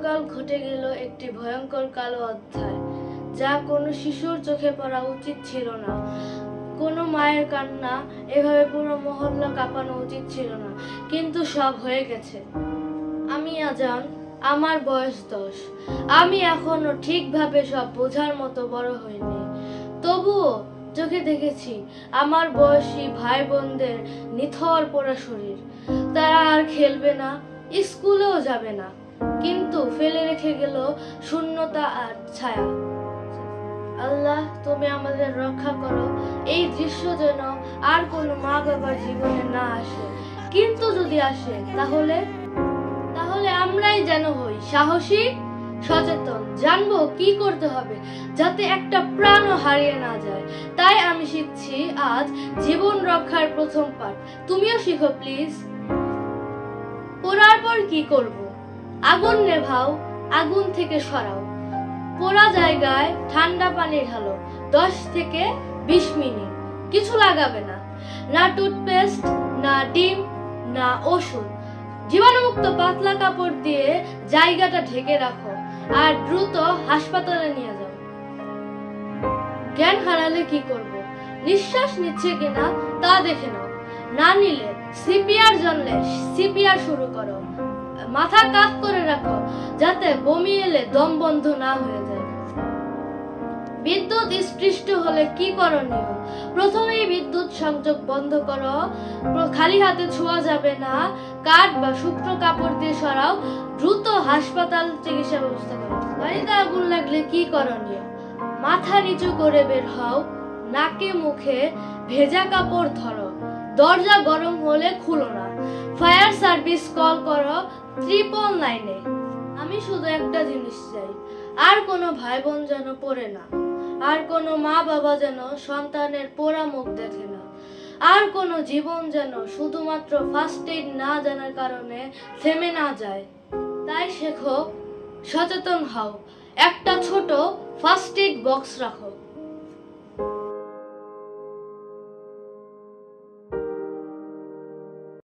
গতকাল ঘটে গেল একটি ভয়ঙ্কর কালো অধ্যায়, যা কোনো শিশুর চোখে পড়া উচিত ছিল না। কোনো মায়ের কান্না এভাবে পুরো মহল্লা কাঁপানো উচিত ছিল না, কিন্তু সব হয়ে গেছে। আমি আজান, আমার বয়স 10। আমি এখনো ঠিকভাবে সব বোঝার মতো বড় হইনি, তবুও চোখে দেখেছি আমার বয়সী ভাই বোনদের নিথর পোড়া শরীর। তারা আর খেলবে না, স্কুলেও যাবে না, কিন্তু ফেলে রেখে গেল শূন্যতা আর ছায়া। আল্লাহ, তুমি আমাদের রক্ষা করো। এই দৃশ্য যেন আর কোনো মা বাবার জীবনে না আসে, কিন্তু যদি আসে তাহলে আমরাই যেন হই সাহসী, সচেতন, জানবো কি করতে হবে যাতে একটা প্রাণও হারিয়ে না যায়। তাই আমি শিখছি আজ জীবন রক্ষার প্রথম পাঠ। তুমিও শিখো প্লিজ। পোড়ার পর কি করব? আগুন নেভাও, আগুন থেকে সরাও, পোড়া জায়গায় ঠান্ডা পানি ঢালো, 10 থেকে 20 মিনিট। কিছু লাগাবে না, না টুথপেস্ট, না ডিম, না ওষুধ। জীবাণুমুক্ত পাতলা কাপড় দিয়ে জায়গাটা ঢেকে রাখো আর দ্রুত হাসপাতালে নিয়ে যাও। জ্ঞান হারালে কি করব? নিঃশ্বাস নিচ্ছে কিনা তা দেখে নাও, না নিলে সিপিআর জানলে সিপিআর শুরু করো। মাথা কাত করে রাখো যাতে বমি এলে দম বন্ধ না হয়ে যায়। বিদ্যুৎ স্পৃষ্ট হলে কি করণীয়? প্রথমেই বিদ্যুৎ সংযোগ বন্ধ করো, খালি হাতে ছোঁয়া যাবে না, কাঠ বা শুকনো কাপড় দিয়ে সরাও, দ্রুত হাসপাতাল চিকিৎসা ব্যবস্থা করো। বাড়িতে আগুন লাগলে কি করণীয়? মাথা নিচু করে বের হও, নাকে মুখে ভেজা কাপড় ধরো, দরজা গরম হলে খুলো না, ফায়ার সার্ভিস কল করো 999-এ। আমি শুধু একটা জিনিস চাই, আর কোনো ভাই বোন যেন পড়ে না, আর কোনো মা বাবা যেন সন্তানের পোড়া মুখ দেখে না, আর কোনো জীবন যেন শুধুমাত্র ফার্স্ট এইড না জানার কারণে থেমে না যায়। তাই শেখো, সচেতন হও, একটা ছোট ফার্স্ট এইড বক্স রাখো।